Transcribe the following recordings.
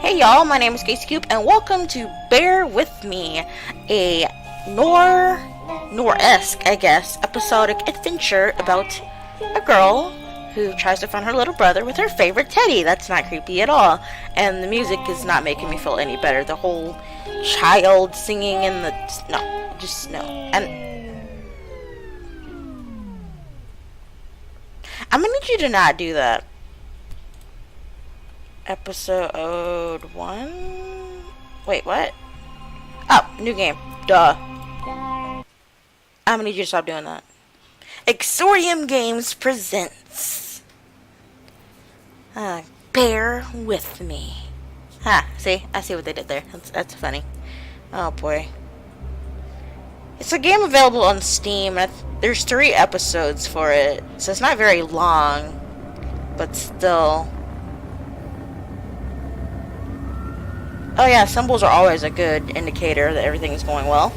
Hey y'all, my name is Casey Cube, and welcome to Bear With Me, a Nor-esque, I guess, episodic adventure about a girl who tries to find her little brother with her favorite teddy. That's not creepy at all, and the music is not making me feel any better. The whole child singing in the... no. And I'm gonna need you to not do that. Episode 1? Wait, what? Oh, new game. Duh. I'm gonna need you to stop doing that. Exorium Games presents Bear With Me. See? I see what they did there. That's funny. Oh boy. It's a game available on Steam. There's 3 episodes for it, so it's not very long, but still. Oh yeah, symbols are always a good indicator that everything is going well.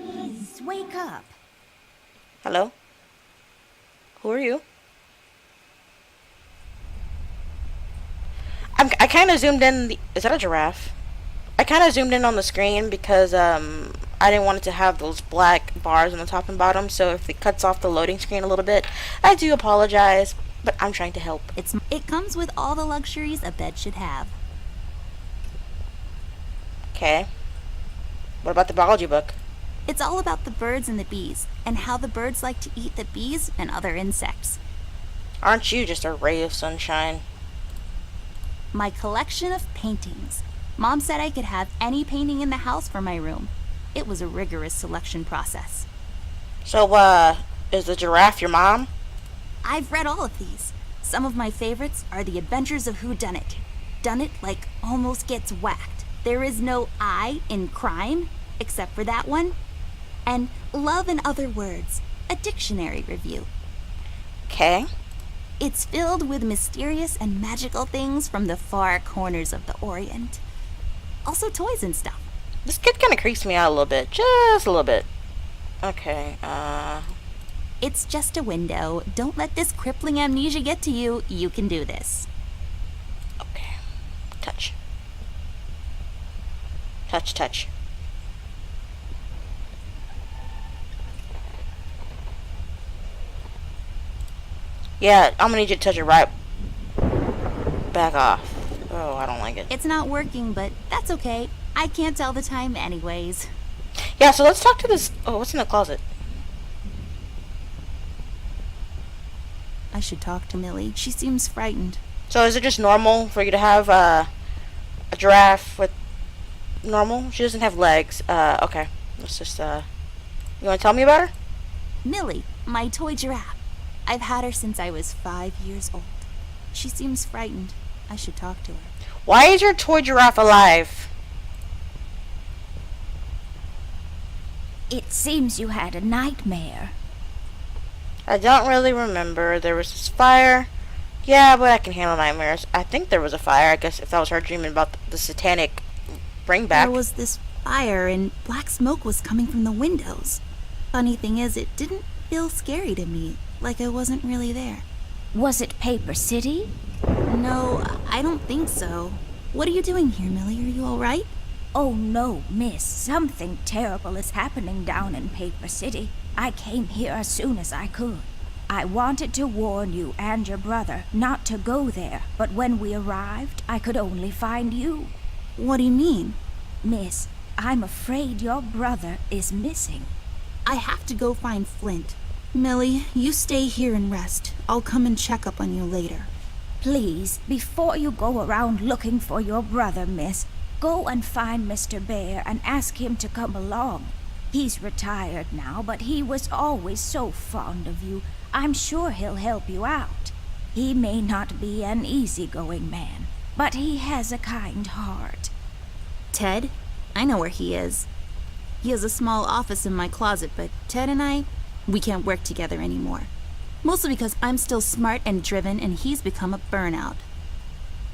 Please wake up. Hello? Who are you? I kind of zoomed in. Is that a giraffe? I kind of zoomed in on the screen because I didn't want it to have those black bars on the top and bottom. So if it cuts off the loading screen a little bit, I do apologize. But I'm trying to help. It comes with all the luxuries a bed should have. Okay. What about the biology book? It's all about the birds and the bees, and how the birds like to eat the bees and other insects. Aren't you just a ray of sunshine? My collection of paintings. Mom said I could have any painting in the house for my room. It was a rigorous selection process. So, is the giraffe your mom? I've read all of these. Some of my favorites are The Adventures of Whodunit. Done it like almost gets whacked. There is no I in crime, except for that one. And Love in Other Words, a dictionary review. Okay. It's filled with mysterious and magical things from the far corners of the Orient. Also toys and stuff. This kid kind of creeps me out a little bit. Just a little bit. Okay, It's just a window. Don't let this crippling amnesia get to you. You can do this. Okay. Touch. Touch, touch. Yeah, I'm gonna need you to touch it right back off. Oh, I don't like it. It's not working, but that's okay. I can't tell the time anyways. Yeah, so let's talk to this... Oh, what's in the closet? I should talk to Millie. She seems frightened. So is it just normal for you to have a giraffe with normal? She doesn't have legs. Okay. Let's just, you want to tell me about her? Millie, my toy giraffe. I've had her since I was 5 years old. She seems frightened. I should talk to her. Why is your toy giraffe alive? It seems you had a nightmare. I don't really remember. There was this fire. Yeah, but I can handle nightmares. I think there was a fire. I guess if that was her dreaming about the satanic bring back. There was this fire and black smoke was coming from the windows. Funny thing is, it didn't feel scary to me, like I wasn't really there. Was it Paper City? No, I don't think so. What are you doing here, Millie? Are you all right? Oh no, miss. Something terrible is happening down in Paper City. I came here as soon as I could. I wanted to warn you and your brother not to go there, but when we arrived, I could only find you. What do you mean? Miss, I'm afraid your brother is missing. I have to go find Flint. Millie, you stay here and rest. I'll come and check up on you later. Please, before you go around looking for your brother, miss, go and find Mr. Bear and ask him to come along. He's retired now, but he was always so fond of you. I'm sure he'll help you out. He may not be an easygoing man, but he has a kind heart. Ted? I know where he is. He has a small office in my closet, but Ted and we can't work together anymore. Mostly because I'm still smart and driven and he's become a burnout.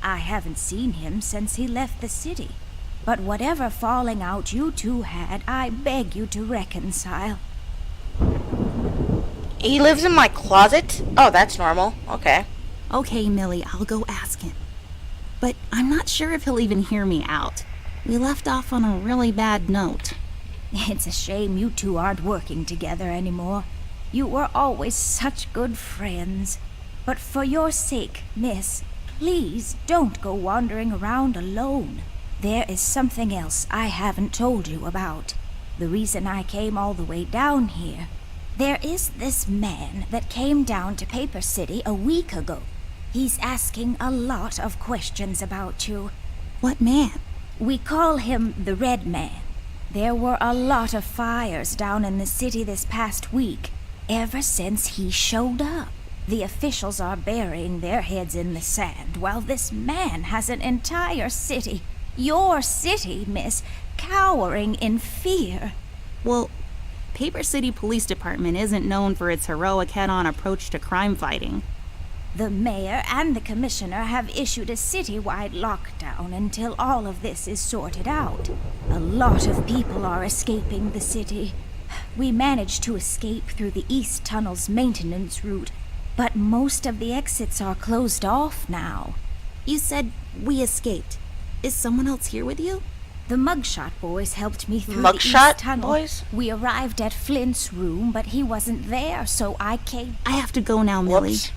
I haven't seen him since he left the city. But whatever falling out you two had, I beg you to reconcile. He lives in my closet? Oh, that's normal. Okay. Okay, Millie, I'll go ask him. But I'm not sure if he'll even hear me out. We left off on a really bad note. It's a shame you two aren't working together anymore. You were always such good friends. But for your sake, miss, please don't go wandering around alone. There is something else I haven't told you about. The reason I came all the way down here. There is this man that came down to Paper City a week ago. He's asking a lot of questions about you. What man? We call him the Red Man. There were a lot of fires down in the city this past week, ever since he showed up. The officials are burying their heads in the sand, while this man has an entire city, your city, miss, cowering in fear. Well, Paper City Police Department isn't known for its heroic head-on approach to crime fighting. The mayor and the commissioner have issued a citywide lockdown until all of this is sorted out. A lot of people are escaping the city. We managed to escape through the East Tunnel's maintenance route, but most of the exits are closed off now. You said we escaped. Is someone else here with you? The Mugshot boys helped me through the Mugshot East Tunnel. boys? We arrived at Flint's room, but he wasn't there, so I came. I have to go now, Millie. Whoops.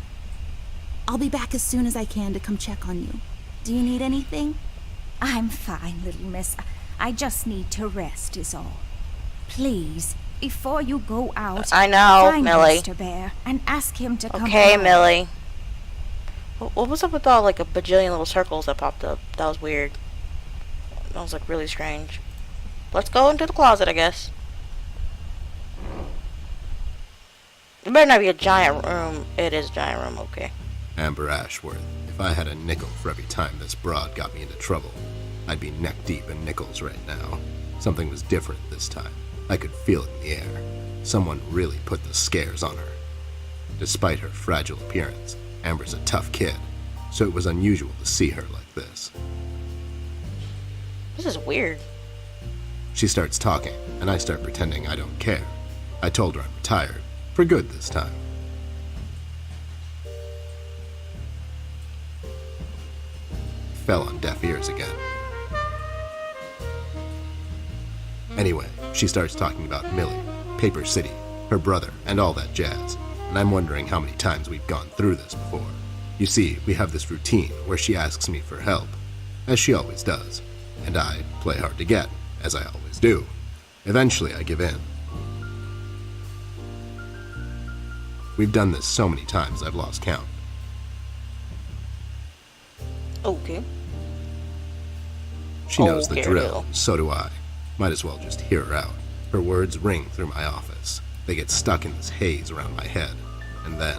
I'll be back as soon as I can to come check on you. Do you need anything? I'm fine, little miss. I just need to rest is all. Please, before you go out, I know, find Millie. Mr. Bear and ask him to come Okay, home. Millie. What was up with all like a bajillion little circles that popped up? That was weird. That was like really strange. Let's go into the closet, I guess. It better not be a giant room. It is a giant room, okay. Amber Ashworth, if I had a nickel for every time this broad got me into trouble, I'd be neck deep in nickels right now. Something was different this time. I could feel it in the air. Someone really put the scares on her. Despite her fragile appearance, Amber's a tough kid, so it was unusual to see her like this. This is weird. She starts talking, and I start pretending I don't care. I told her I'm retired, for good this time. Fell on deaf ears again. Anyway, she starts talking about Millie, Paper City, her brother, and all that jazz, and I'm wondering how many times we've gone through this before. You see, we have this routine where she asks me for help, as she always does, and I play hard to get, as I always do. Eventually, I give in. We've done this so many times I've lost count. Okay. She knows the Okay, drill, Bill. so do I. Might as well just hear her out. Her words ring through my office. They get stuck in this haze around my head, and then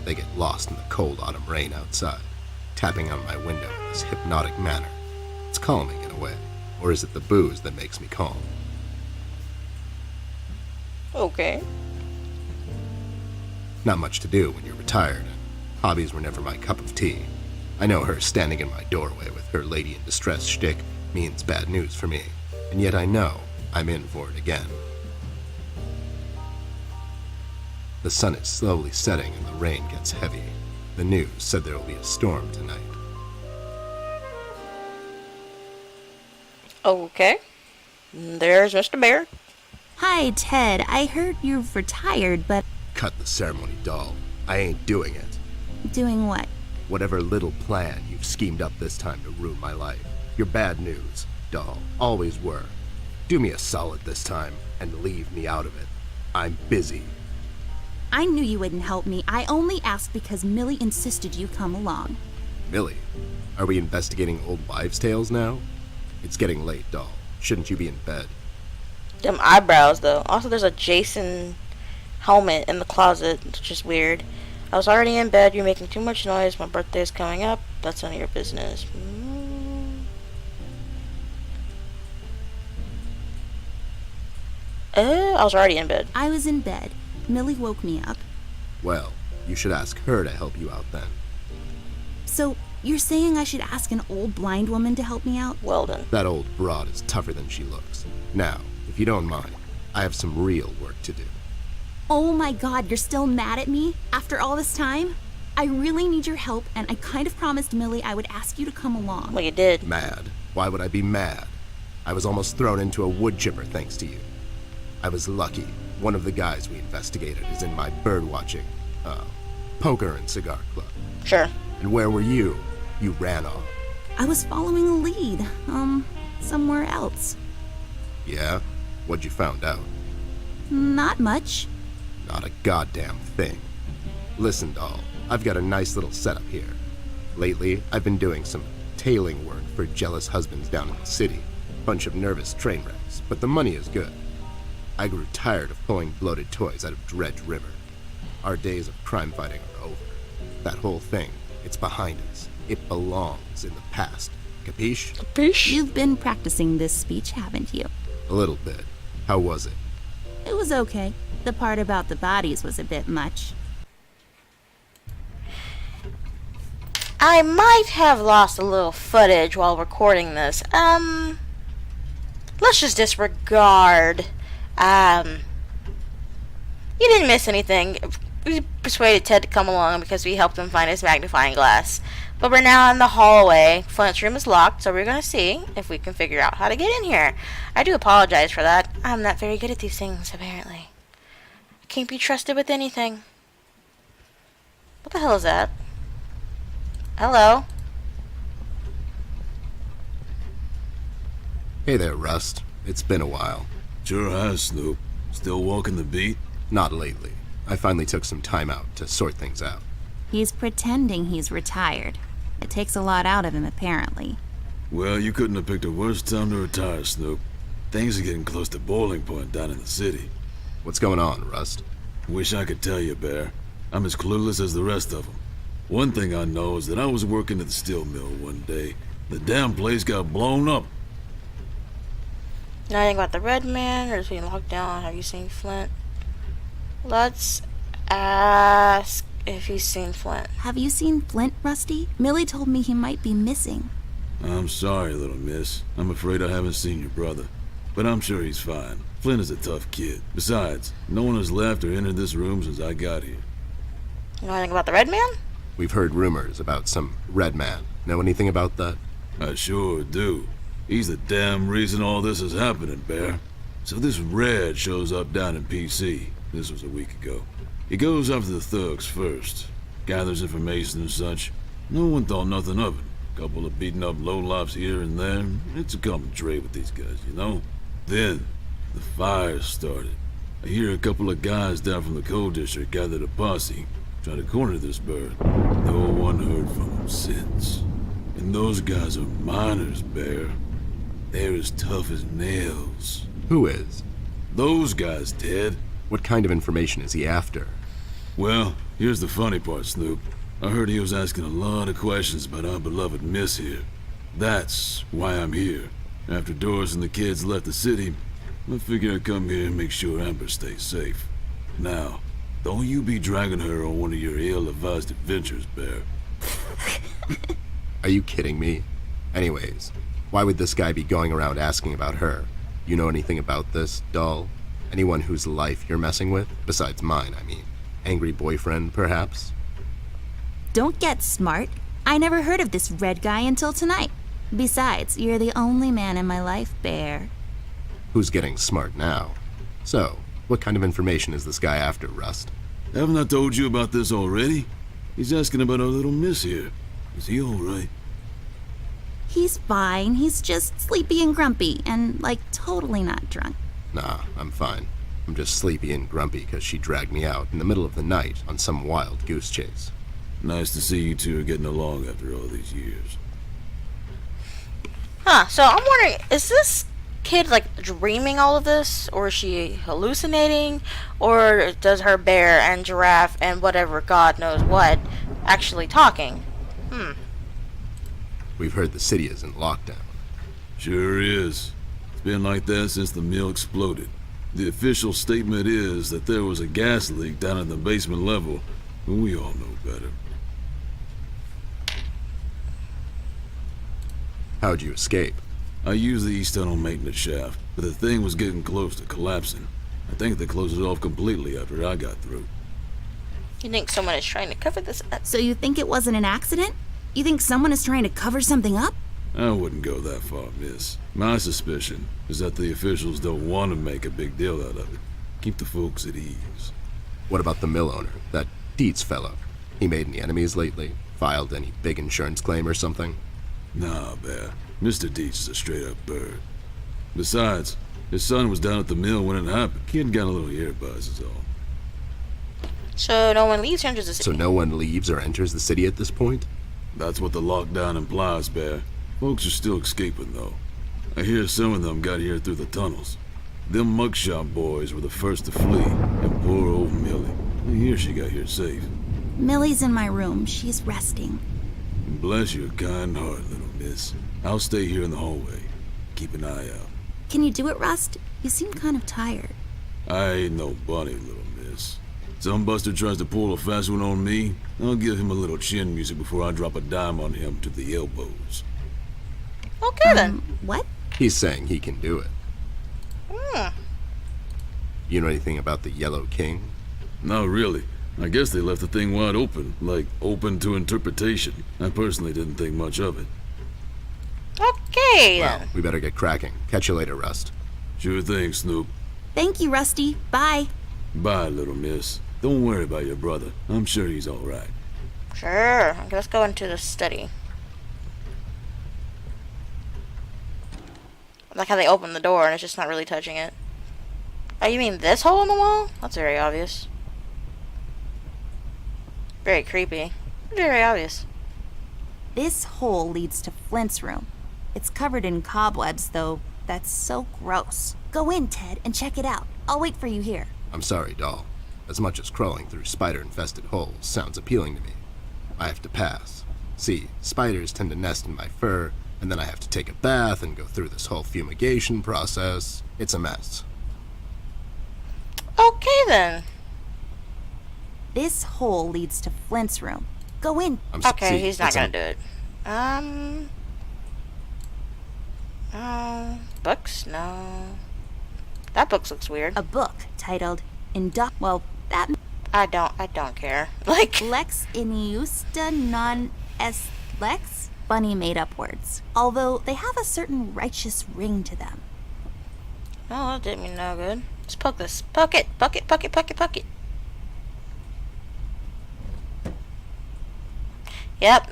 they get lost in the cold autumn rain outside, tapping on my window in this hypnotic manner. It's calming in a way, or is it the booze that makes me calm? Okay. Not much to do when you're retired, and hobbies were never my cup of tea. I know her standing in my doorway with her lady in distress shtick means bad news for me, and yet I know I'm in for it again. The sun is slowly setting and the rain gets heavy. The news said there will be a storm tonight. Okay. There's Mr. Bear. Hi, Ted. I heard you've retired, but Cut the ceremony, doll. I ain't doing it. doing what? Whatever little plan you've schemed up this time to ruin my life, you're bad news, doll. Always were. Do me a solid this time and leave me out of it. I'm busy. I knew you wouldn't help me. I only asked because Millie insisted you come along. Millie, are we investigating old wives' tales now? It's getting late, doll. Shouldn't you be in bed? Them eyebrows, though. Also, there's a Jason helmet in the closet, which is weird. I was already in bed. You're making too much noise. My birthday's coming up. That's none of your business. I was already in bed. I was in bed. Millie woke me up. Well, you should ask her to help you out then. So, you're saying I should ask an old blind woman to help me out? Well done. That old broad is tougher than she looks. Now, if you don't mind, I have some real work to do. Oh my god, you're still mad at me? After all this time? I really need your help, and I kind of promised Millie I would ask you to come along. Well, you did. Mad? Why would I be mad? I was almost thrown into a wood chipper thanks to you. I was lucky. One of the guys we investigated is in my birdwatching, poker and cigar club. Sure. And where were you? You ran off. I was following a lead, somewhere else. Yeah? What'd you found out? Not much. Not a goddamn thing. Listen, doll, I've got a nice little setup here. Lately, I've been doing some tailing work for jealous husbands down in the city. Bunch of nervous train wrecks, but the money is good. I grew tired of pulling bloated toys out of Dredge River. Our days of crime fighting are over. That whole thing, it's behind us. It belongs in the past. Capiche? Capiche? You've been practicing this speech, haven't you? A little bit. How was it? It was okay. The part about the bodies was a bit much. I might have lost a little footage while recording this. Let's just disregard. You didn't miss anything. We persuaded Ted to come along because we helped him find his magnifying glass. But we're now in the hallway. Flint's room is locked, so we're going to see if we can figure out how to get in here. I do apologize for that. I'm not very good at these things, apparently. I can't be trusted with anything. What the hell is that? Hello? Hey there, Rust. It's been a while. Sure has, Snoop. Still walking the beat? Not lately. I finally took some time out to sort things out. He's pretending he's retired. It takes a lot out of him, apparently. Well, you couldn't have picked a worse time to retire, Snoop. Things are getting close to boiling point down in the city. What's going on, Rust? Wish I could tell you, Bear. I'm as clueless as the rest of them. One thing I know is that I was working at the steel mill one day. The damn place got blown up. You know anything about the Red Man or is being locked down? Have you seen Flint? Let's ask if he's seen Flint. Have you seen Flint, Rusty? Millie told me he might be missing. I'm sorry, little miss. I'm afraid I haven't seen your brother. But I'm sure he's fine. Flint is a tough kid. Besides, no one has left or entered this room since I got here. You know anything about the Red Man? We've heard rumors about some Red Man. Know anything about that? I sure do. He's the damn reason all this is happening, Bear. So this Red shows up down in PC. This was a week ago. He goes after the thugs first. Gathers information and such. No one thought nothing of it. Couple of beaten up lowlifes here and there. It's a common trait with these guys, you know? Then, the fire started. I hear a couple of guys down from the coal district gathered a posse, trying to corner this bird. No one heard from him since. And those guys are miners, Bear. They're as tough as nails. Who is? Those guys, Ted. What kind of information is he after? Well, here's the funny part, Snoop. I heard he was asking a lot of questions about our beloved Miss here. That's why I'm here. After Doris and the kids left the city, I figured I'd come here and make sure Amber stays safe. Now, don't you be dragging her on one of your ill-advised adventures, Bear. Are you kidding me? Anyways, why would this guy be going around asking about her? You know anything about this, doll? Anyone whose life you're messing with? Besides mine, I mean. Angry boyfriend, perhaps? Don't get smart. I never heard of this Red guy until tonight. Besides, you're the only man in my life, Bear. Who's getting smart now? So, what kind of information is this guy after, Rust? Haven't I told you about this already? He's asking about our little Miss here. Is he alright? He's fine. He's just sleepy and grumpy and, like, totally not drunk. Nah, I'm fine. I'm just sleepy and grumpy because she dragged me out in the middle of the night on some wild goose chase. Nice to see you two are getting along after all these years. Huh, so I'm wondering, is this kid, like, dreaming all of this? Or is she hallucinating? Or does her bear and giraffe and whatever God knows what actually talking? We've heard the city is in lockdown. Sure is. It's been like that since the mill exploded. The official statement is that there was a gas leak down at the basement level, but we all know better. How'd you escape? I used the east tunnel maintenance shaft, but the thing was getting close to collapsing. I think they closed it off completely after I got through. You think someone is trying to cover this up? So you think it wasn't an accident? You think someone is trying to cover something up? I wouldn't go that far, miss. My suspicion is that the officials don't want to make a big deal out of it. Keep the folks at ease. What about the mill owner, that Dietz fellow? He made any enemies lately? Filed any big insurance claim or something? Nah, Bear. Mr. Dietz is a straight-up bird. Besides, his son was down at the mill when it happened. Kid got a little ear buzz is all. So no one leaves or enters the city? So no one leaves or enters the city at this point? That's what the lockdown implies, Bear. Folks are still escaping, though. I hear some of them got here through the tunnels. Them mugshot boys were the first to flee, and poor old Millie. I hear she got here safe. Millie's in my room. She's resting. Bless your kind heart, little miss. I'll stay here in the hallway. Keep an eye out. Can you do it, Rust? You seem kind of tired. I ain't no bunny, little miss. Some buster tries to pull a fast one on me, I'll give him a little chin music before I drop a dime on him to the elbows. Okay then. What? He's saying he can do it. Hmm. You know anything about the Yellow King? Not really. I guess they left the thing wide open, like open to interpretation. I personally didn't think much of it. Okay Well, then. we better get cracking. Catch you later, Rust. Sure thing, Snoop. Thank you, Rusty. Bye. Bye, little miss. Don't worry about your brother. I'm sure he's alright. Sure. Okay, let's go into the study. I like how they open the door and it's just not really touching it. Oh, you mean this hole in the wall? That's very obvious. Very creepy. Very obvious. This hole leads to Flint's room. It's covered in cobwebs, though. That's so gross. Go in, Ted, and check it out. I'll wait for you here. I'm sorry, doll. As much as crawling through spider-infested holes sounds appealing to me, I have to pass. See, spiders tend to nest in my fur, and then I have to take a bath and go through this whole fumigation process. It's a mess. Okay then. This hole leads to Flint's room. Go in. Okay, See, he's not it's gonna do it. Books? No. That book looks weird. A book titled Well, that I don't care. Like, Lex Iniusta non est lex? Funny made-up words. Although they have a certain righteous ring to them. oh, that didn't mean no good. Let's poke this. Poke it. Poke it. Poke it. Poke it. Poke it. Yep.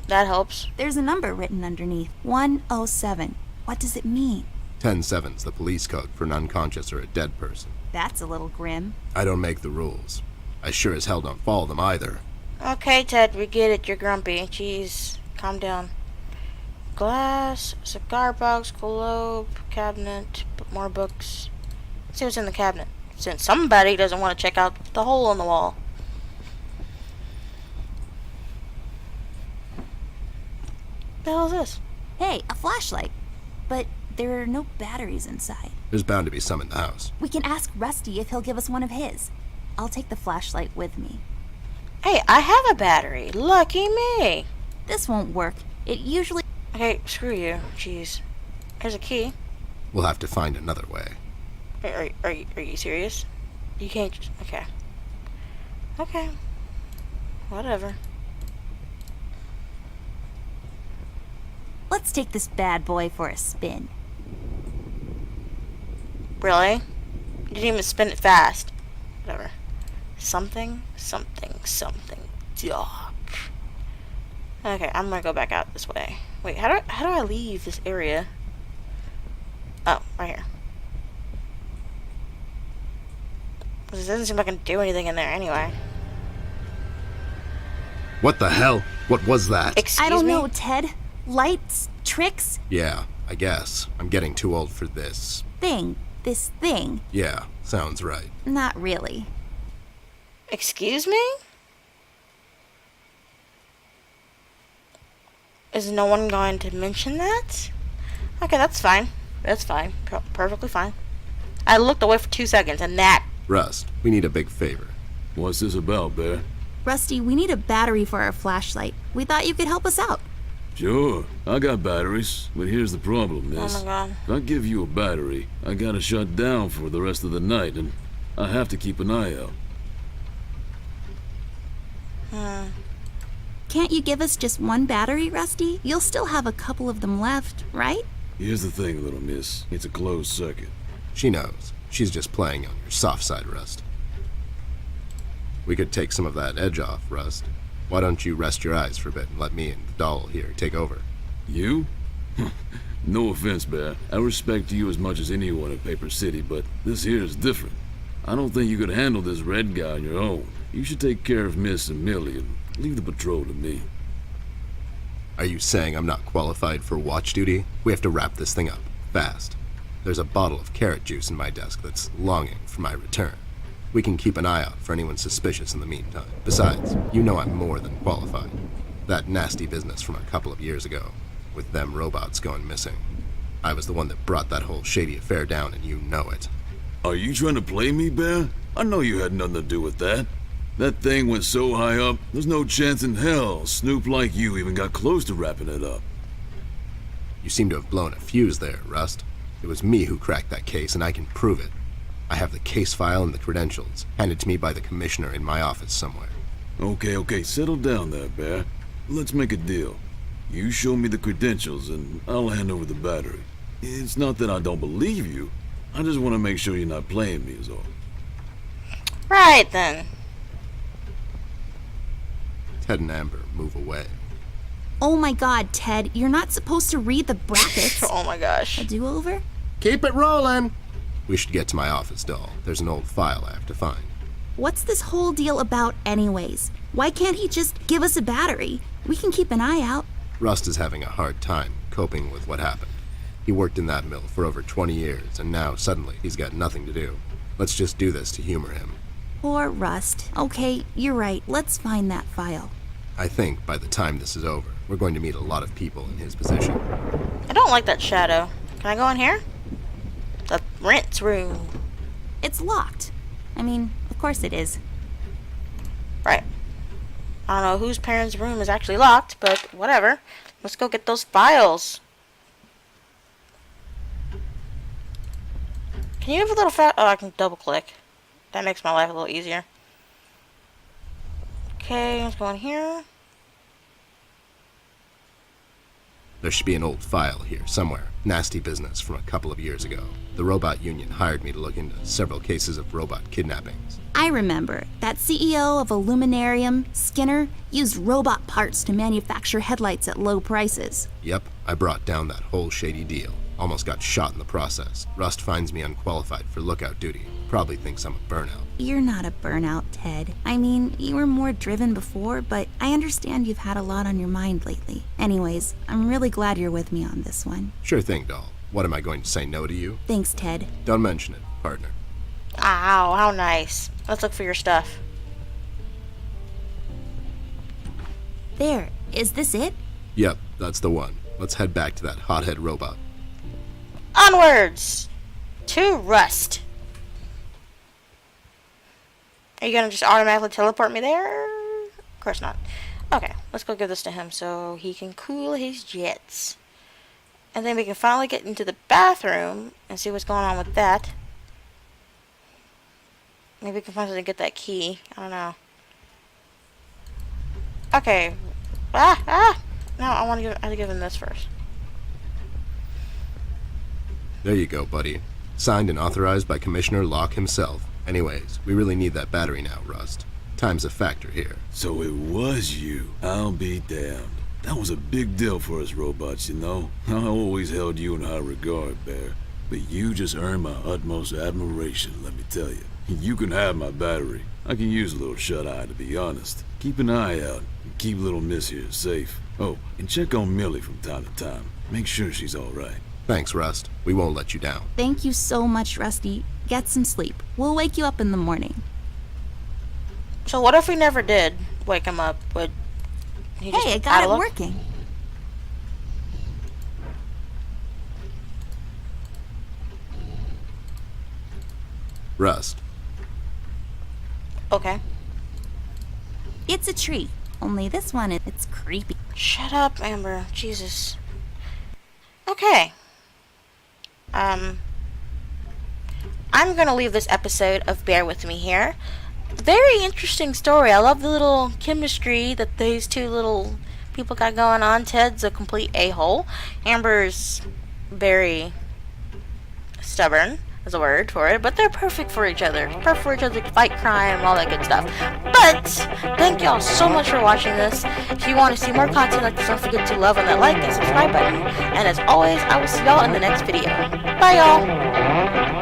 That helps. There's a number written underneath. 107. What does it mean? 10-7's the police code for an unconscious or a dead person. That's a little grim. I don't make the rules. I sure as hell don't follow them either. Okay, Ted, we get it. You're grumpy. Jeez. Calm down. Glass, cigar box, globe, cabinet, more books. Let's see what's in the cabinet. Since somebody doesn't want to check out the hole in the wall. What the hell is this? Hey, a flashlight. But there are no batteries inside. There's bound to be some in the house. We can ask Rusty if he'll give us one of his. I'll take the flashlight with me. Hey, I have a battery. Lucky me. This won't work. It usually... Okay, screw you. Jeez. Here's a key. We'll have to find another way. Are you serious? You can't just... Okay. Okay. Whatever. Let's take this bad boy for a spin. Really? You didn't even spin it fast. Whatever. Something. Dog. Okay, I'm gonna go back out this way. Wait, how do I leave this area? Oh, right here. 'Cause it doesn't seem like I can do anything in there anyway. What the hell? What was that? Excuse I don't me? know, Ted. Lights? Tricks? Yeah, I guess. I'm getting too old for this. This thing. Yeah, sounds right. Not really. Excuse me? Is no one going to mention that? Okay, that's fine. That's fine. Perfectly fine. I looked away for 2 seconds and that... Rust, we need a big favor. What's this about, Bear? Rusty, we need a battery for our flashlight. We thought you could help us out. Sure, I got batteries, but here's the problem, miss. Oh my god. If I give you a battery, I gotta shut down for the rest of the night, and I have to keep an eye out. Can't you give us just one battery, Rusty? You'll still have a couple of them left, right? Here's the thing, little miss. It's a closed circuit. She knows. She's just playing on your soft side, Rust. We could take some of that edge off, Rust. Why don't you rest your eyes for a bit and let me and the doll here take over? You? No offense, Bear. I respect you as much as anyone in Paper City, but this here is different. I don't think you could handle this red guy on your own. You should take care of Miss and Millie and leave the patrol to me. Are you saying I'm not qualified for watch duty? We have to wrap this thing up, fast. There's a bottle of carrot juice in my desk that's longing for my return. We can keep an eye out for anyone suspicious in the meantime. Besides, you know I'm more than qualified. That nasty business from a couple of years ago, with them robots going missing. I was the one that brought that whole shady affair down, and you know it. Are you trying to play me, Bear? I know you had nothing to do with that. That thing went so high up, there's no chance in hell Snoop like you even got close to wrapping it up. You seem to have blown a fuse there, Rust. It was me who cracked that case, and I can prove it. I have the case file and the credentials, handed to me by the commissioner in my office somewhere. Okay, settle down there, Bear. Let's make a deal. You show me the credentials, and I'll hand over the battery. It's not that I don't believe you. I just want to make sure you're not playing me is all. Right then. Ted and Amber move away. Oh my god, Ted, you're not supposed to read the brackets. Oh my gosh. A do-over? Keep it rolling! We should get to my office, doll. There's an old file I have to find. What's this whole deal about anyways? Why can't he just give us a battery? We can keep an eye out. Rust is having a hard time coping with what happened. He worked in that mill for over 20 years, and now suddenly he's got nothing to do. Let's just do this to humor him. Poor Rust. Okay, you're right. Let's find that file. I think by the time this is over, we're going to meet a lot of people in his position. I don't like that shadow. Can I go in here? The rent's room. It's locked. I mean, of course it is. Right. I don't know whose parents' room is actually locked, but whatever. Let's go get those files. Can you have a little oh, I can double click. That makes my life a little easier. Okay, let's go in here. There should be an old file here somewhere. Nasty business from a couple of years ago. The robot union hired me to look into several cases of robot kidnappings. I remember. That CEO of Illuminarium, Skinner, used robot parts to manufacture headlights at low prices. Yep, I brought down that whole shady deal. Almost got shot in the process. Rust finds me unqualified for lookout duty. Probably thinks I'm a burnout. You're not a burnout, Ted. I mean, you were more driven before, but I understand you've had a lot on your mind lately. Anyways, I'm really glad you're with me on this one. Sure thing, doll. What, am I going to say no to you? Thanks, Ted. Don't mention it, partner. Ow, how nice. Let's look for your stuff. There. Is this it? Yep, that's the one. Let's head back to that hothead robot. Onwards to Rust. Are you gonna just automatically teleport me there? Of course not. Okay, let's go give this to him so he can cool his jets. And then we can finally get into the bathroom and see what's going on with that. Maybe we can finally get that key. I don't know. Okay. No, I have to give him this first. There you go, buddy. Signed and authorized by Commissioner Locke himself. Anyways, we really need that battery now, Rust. Time's a factor here. So it was you. I'll be damned. That was a big deal for us robots, you know. I always held you in high regard, Bear. But you just earned my utmost admiration, let me tell you. You can have my battery. I can use a little shut-eye, to be honest. Keep an eye out and keep little Miss here safe. Oh, and check on Millie from time to time. Make sure she's all right. Thanks, Rust. We won't let you down. Thank you so much, Rusty. Get some sleep. We'll wake you up in the morning. So what if we never did wake him up? Would he just Hey, I got it look? working. Rust. Okay. It's a tree. Only this one, it's creepy. Shut up, Amber. Jesus. Okay. I'm gonna leave this episode of Bear With Me here. Very interesting story. I love the little chemistry that these two little people got going on. Ted's a complete a-hole. Amber's very stubborn, is a word for it, but they're perfect for each other. Perfect for each other to fight crime, all that good stuff. But thank y'all so much for watching this. If you want to see more content like this, don't forget to love on that like and subscribe button. And as always, I will see y'all in the next video. Bye, y'all.